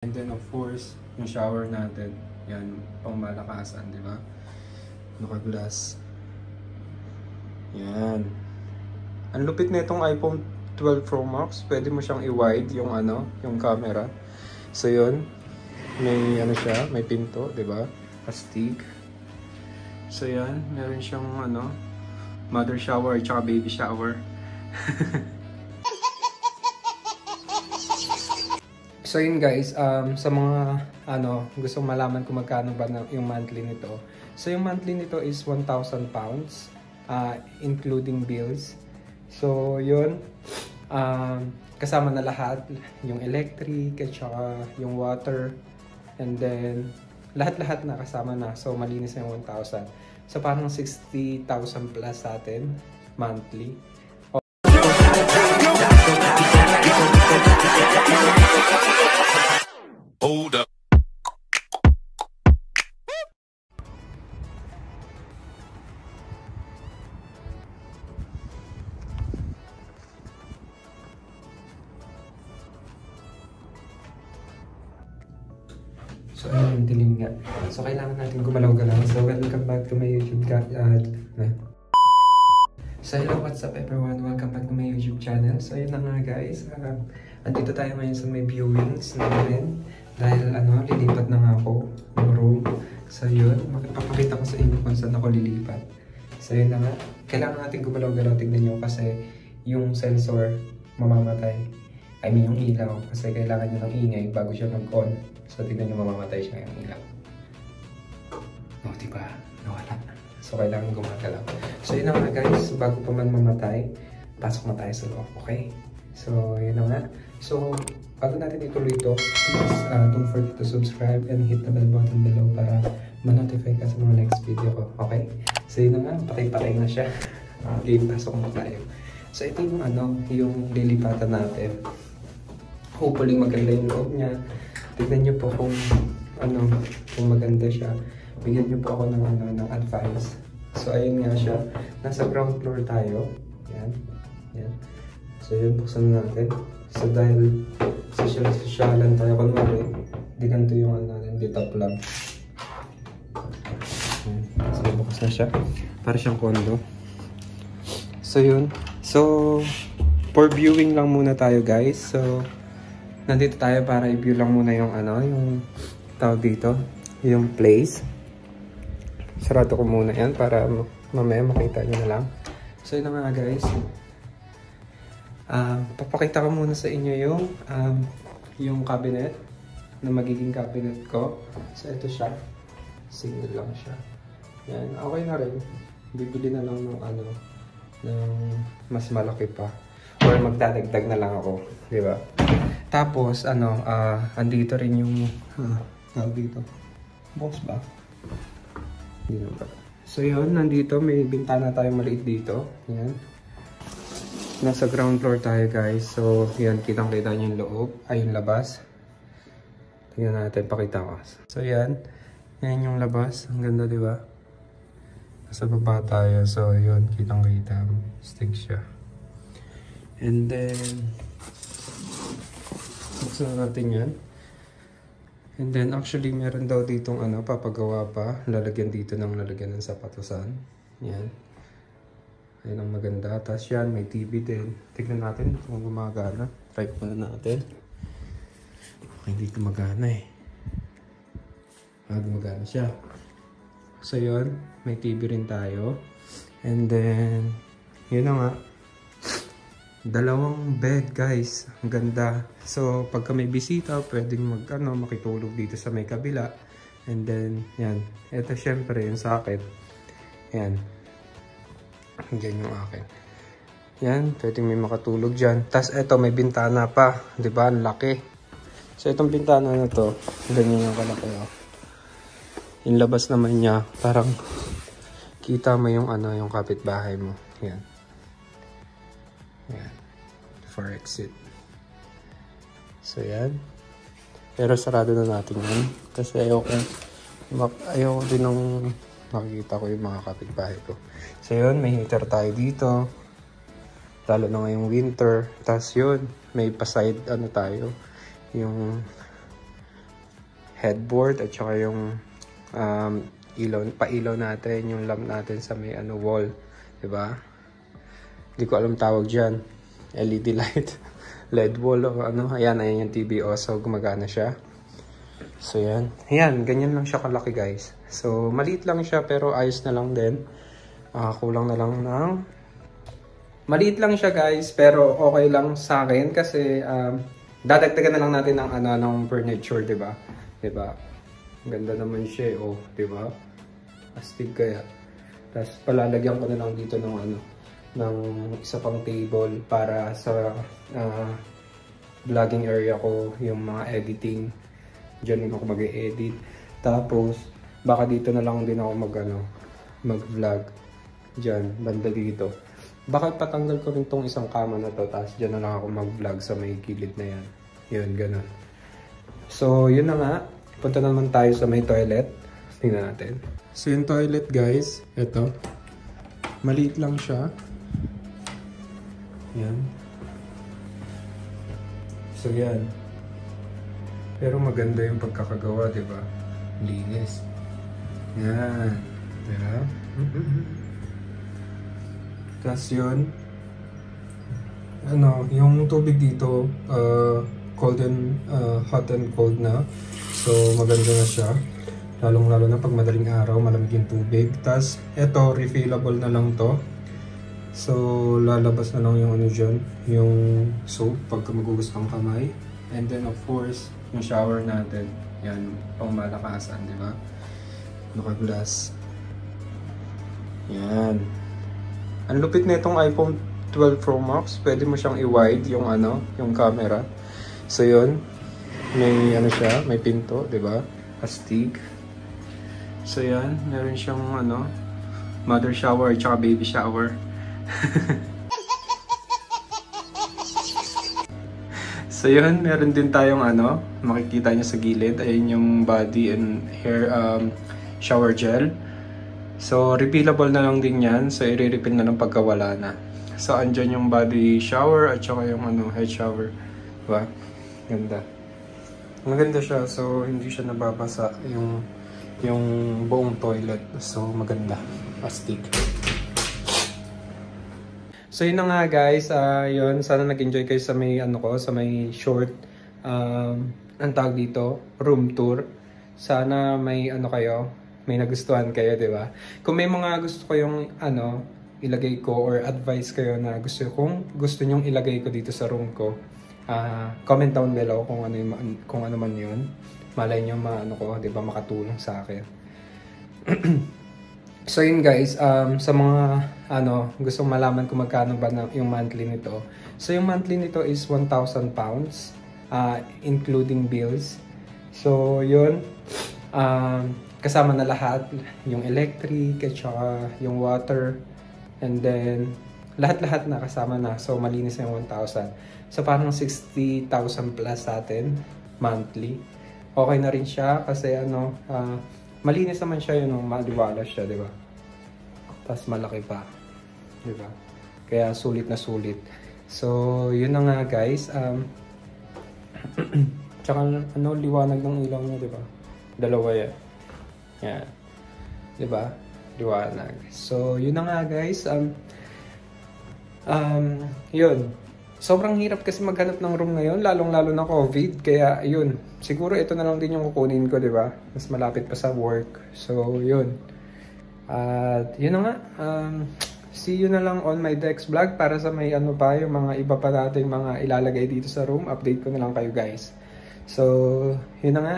And then of course, yung shower natin, yan, pang malakasan, di ba? Naka-glass. Yan. Ang lupit na itong iPhone 12 Pro Max, pwede mo siyang i-wide yung yung camera. So yun, may siya, may pinto, di ba? Astig. So yan, meron siyang mother shower at saka baby shower. So yun guys, sa mga gustong malaman kung magkano ba yung monthly nito. So yung monthly nito is 1,000 pounds, including bills. So yun, kasama na lahat, yung electric at saka yung water. And then, lahat-lahat na kasama na. So malinis na yung 1,000. So parang 60,000 plus sa atin, monthly. Hold up. So ayun, dilim nga. So kailangan natin gumalaw-galaw. So welcome back to my YouTube So hello, what's up everyone? Welcome back to my YouTube channel. So ayun na nga guys. Andito tayo ngayon sa may viewings namin. Dahil lilipat na nga ako ng room. So yun, magpapakita ko sa inyo kung saan ako lilipat. So yun na nga. Kailangan natin gumalaw-galaw. Tignan nyo kasi yung sensor mamamatay. I mean yung ilaw. Kasi kailangan nyo ng ingay bago siya mag-on. So tignan nyo mamamatay siya yung ilaw. O diba? Nawala. So kailangan gumagalaw. So yun na nga guys. Bago pa man mamatay, pasok na tayo sa loob. Okay? So yun na nga. So bago natin ituloy ito, please don't forget to subscribe and hit the bell button below para ma-notify ka sa mga next video ko. Okay? So yun na nga. Patay-patay na siya. Game, pasok na tayo. So ito yung yung lilipatan natin. Hopefully maganda yung loob niya. Tignan niyo po kung maganda siya. Bigyan niyo po ako ng advice. So ayun nga siya. Nasa ground floor tayo. Yan. Yan. So yun, buksan natin. So dahil sosyalan tayo kunwari, di ganito yung di top lang. So bukas na siya. Para siyang condo. So yun. So for viewing lang muna tayo guys. So nandito tayo para i-view lang muna yung yung tawag dito, yung place. Sarado ko muna yan para mamaya makita nyo na lang. So yun na nga guys. Papakita ko muna sa inyo yung cabinet na magiging cabinet ko. So ito siya. Single lang siya. Yan, okay na rin. Bibili na lang ng ng mas malaki pa. Or magdadagdag na lang ako, di ba? Tapos, andito rin yung, tawag dito. Box ba? Hindi na ba? So yun, nandito, may bintana tayo maliit dito. Yan. Nasa ground floor tayo guys. So, yan, kitang-kita nyo yung loob, ay yung labas. Tingnan natin, pakita ko. So yan, yan yung labas. Ang ganda, di ba? Nasa baba tayo. So yun, kitang-kita. Stick siya. And then, buksan natin yan. And then, actually, meron daw ditong papagawa pa. Lalagyan dito ng lalagyan ng sapatusan. Yan. Ayan ang maganda. Tapos yan, may TV din. Tignan natin kung gumagana. Try ko na natin. Okay, hindi gumagana eh. Gumagana siya. So yun, may TV rin tayo. And then, yun na nga. Dalawang bed guys, ang ganda. So pagka may bisita, pwedeng makitulog dito sa may kabila. And then yan, ito syempre yung sa akin. Yan. Yan yung akin. Yan, pwedeng may makatulog dyan. Tapos ito may bintana pa, 'di ba? Ang laki. So itong bintana na to, ganyan yung kalaki. Yung labas naman niya, parang kita mo yung yung kapitbahay mo. Yan. Yan. For exit. So yan. Pero sarado na natin yan. Kasi ayoko din ng makikita ko yung mga kapitbahay ko. So yun, may heater tayo dito. Lalo na ngayong winter. Tapos yun, may pa-side tayo. Yung headboard at saka yung pailaw natin, yung lamp natin sa may wall, 'di ba? Hindi ko alam tawag diyan. LED light, LED wall o ayan yung TV so gumagana siya. So yan, ganyan lang siya kalaki guys. So maliit lang siya pero ayos na lang din. Kulang na lang ng maliit lang siya guys, pero okay lang sa akin kasi dadagdagan na lang natin ng ng furniture, 'di ba? 'Di ba? Ganda naman siya, oh, 'di ba? Astig kaya. Tapos palalagyan ko na lang dito ng ng isa pang table para sa vlogging area ko, yung mga editing. Diyan ako mag-edit. Tapos baka dito na lang din ako mag-vlog. Diyan, banda dito. Baka patanggal ko rin tong isang kama na to, tapos diyan na lang ako mag-vlog sa may gilid na yan. Yun, ganun. So, yun na nga. Punta naman tayo sa may toilet. Tingnan natin. So, yung toilet guys, ito. Maliit lang siya. Yan. So, yan. Pero maganda yung pagkakagawa, di ba? Linis. Yan. Diba? Tapos yun, yung tubig dito, hot and cold na. So, maganda na siya. Lalong-lalo na pag madaling araw, malamig yung tubig. Tapos, eto, refillable na lang to. So, lalabas na lang yung dyan, yung soap pagka magugas kang kamay. And then, of course, yung shower natin. Yan, pang malakasan, di ba? Naka-glass. Yan. Ang lupit na itong iPhone 12 Pro Max. Pwede mo siyang i-wide yung yung camera. So, yun. May siya, may pinto, di ba? Astig. So, yan. Meron siyang mother shower at saka baby shower. So yun, meron din tayong makikita nyo sa gilid. Ayun yung body and hair shower gel. So refillable na lang din yan. So i-refill na lang pagka wala na. So andyan yung body shower at saka yung head shower. Diba? Ganda. Maganda siya. So hindi siya nababasa yung buong toilet. So maganda. Astig. So yun na nga guys, yun, sana nag-enjoy kayo sa may sa may short ang tawag dito, room tour. Sana may kayo, may nagustuhan kayo, 'di ba? Kung may mga gusto ko yung ilagay ko or advice kayo na gusto nyong ilagay ko dito sa room ko, comment down below kung ano man 'yun. Malay nyo ko, 'di ba, makatulong sa akin. So yun guys, sa mga gustong malaman kung magkano ba yung monthly nito. So yung monthly nito is 1,000 pounds including bills. So yun, kasama na lahat, yung electric at saka yung water, and then lahat-lahat na kasama na. So malinis na yung 1,000. So parang 60,000 plus sa atin monthly. Okay na rin siya kasi malinis naman siya, maliwalas siya, di ba? Tapos malaki pa, di ba? Kaya sulit na sulit. So, yun na nga guys. Tsaka liwanag ng ilaw niya, di ba? Dalawa yan. Yan. Di ba? Liwanag. So, yun na nga guys. Yun. Sobrang hirap kasi maghanap ng room ngayon, lalong-lalo na COVID. Kaya, yun. Siguro ito na lang din yung kukunin ko, di ba? Mas malapit pa sa work. So, yun. At, yun na nga. See you na lang on my next vlog para sa may pa, yung mga iba pa nating mga ilalagay dito sa room. Update ko na lang kayo, guys. So, yun na nga.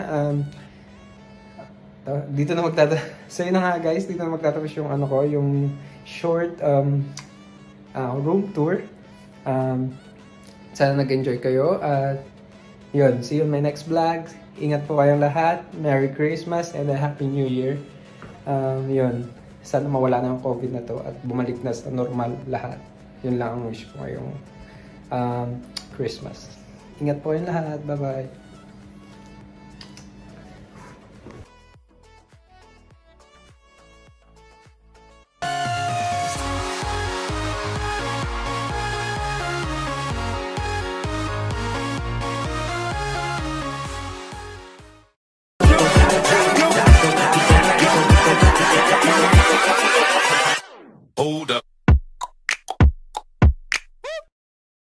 Dito na So, yun na nga, guys. Dito na magtatapos yung yung short room tour. Sana nag-enjoy kayo at yun, see you in my next vlog. Ingat po kayong lahat. Merry Christmas and a Happy New Year. Yun, sana mawala na ang COVID na to at bumalik na sa normal lahat. Yun lang ang wish ko ngayong Christmas. Ingat po kayong lahat. Bye-bye.